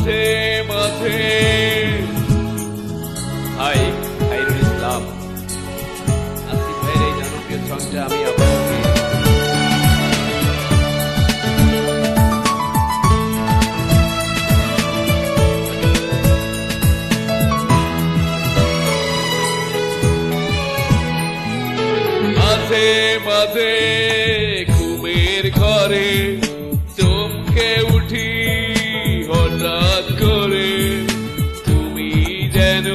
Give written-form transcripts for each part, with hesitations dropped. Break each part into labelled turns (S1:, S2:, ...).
S1: মাঝে মাঝে। হাই খাইরুল ইসলাম, আসিফ ভাইয়ের এই জনপ্রিয় সংটা আমি আপনাকে মাঝে মাঝে ঘুমের ঘরে চমকে উঠি হঠাৎ করে, তুমি যেন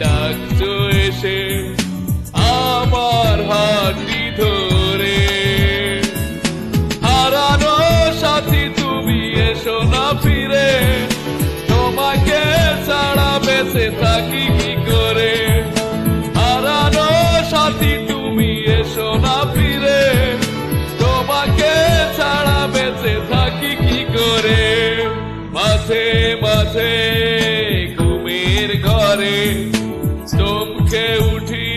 S1: ডাকছো এসে আমার হাতটি ধরে। হারানো সাথী তুমি এসো না ফিরে, তোমাকে ছাড়া বেঁচে থাকি কি করে। হারানো সাথী তুমি এসো না ফিরে, তোমাকে ছাড়া বেঁচে থাকি কি করে। মাঝে মাঝে ঘুমের ঘরে চমকে উঠি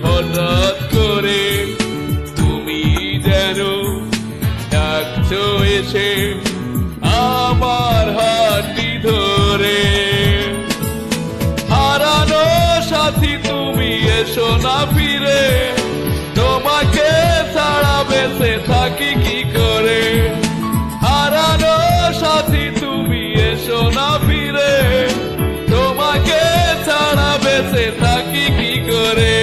S1: হঠাৎ করে, তুমি যেন ডাকছো এসে আমার হাতটি ধরে। হারানো সাথী তুমি এসো না ফিরে, তোমাকে ছাড়া বেঁচে থাকি কি করে। হারানো সাথী তুমি এসো না ফিরে, তোমাকে ছাড়া বেঁচে থাকি কি করে।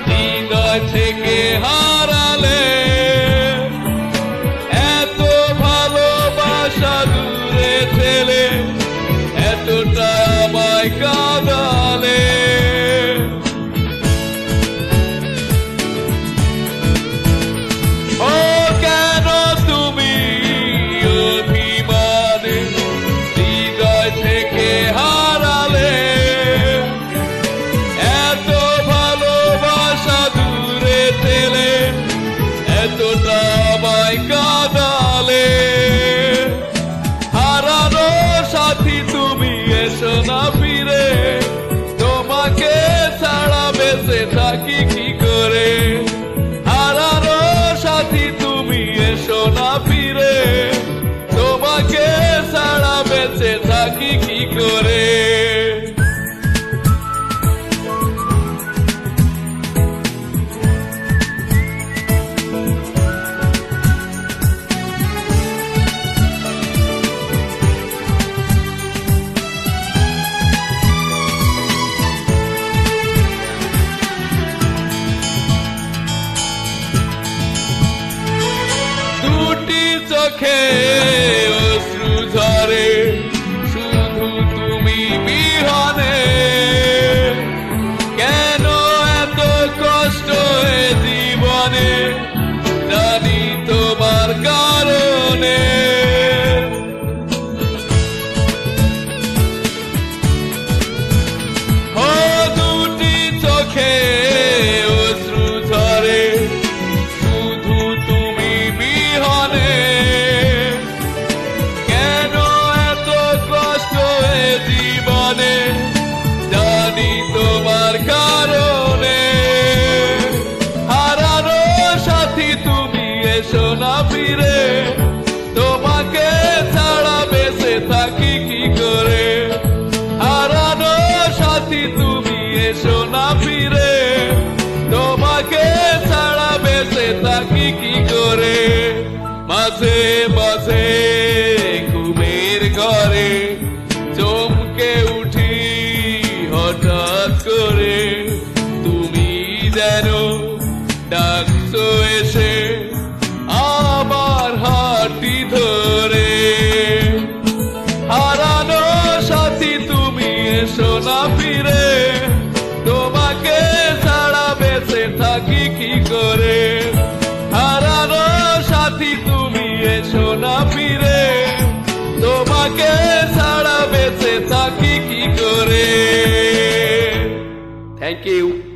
S1: হৃদয় থেকে হারালে এত ভালোবাসা দূরে ঠেলে, এতটা আমায় কাঁদালে। ও কেন তুমি অভিমানে হৃদয় থেকে হারালে, এতটা আমায় কাঁদালে। হারানো সাথী তুমি এসো না ফিরে, তোমাকে ছাড়া বেঁচে থাকি কি করে। হারানো সাথী তুমি এসো না ফিরে, তোমাকে ছাড়া বেঁচে থাকি কি করে। চোখে অশ্রু ঝরে শুধু তুমি বিহনে, কেন এত কষ্ট এ জীবনে, জানি তোমার কারণে। ও দুটি চোখে অশ্রু ঝরে শুধু তুমি বিহনে, জীবনে জানি তোমার কারণে। হারানো সাথী তুমি এসো না ফিরে, তোমাকে ছাড়া বেঁচে থাকি কি করে। হারানো সাথী তুমি এসো না ফিরে, তোমাকে ছাড়া বেঁচে থাকি কি করে। মাঝে মাঝে ঘুমের ঘরে চমকে উঠি হঠাৎ করে, তুমি যেন ডাকছো এসে আমার হাতটি ধরে। হারানো সাথী তুমি এসো না ফিরে, তোমাকে ছাড়া বেঁচে থাকি কি করে। হারানো সাথী তুমি এসো না ফিরে, তোমাকে ছাড়া বেঁচে থাকি কি ইউ।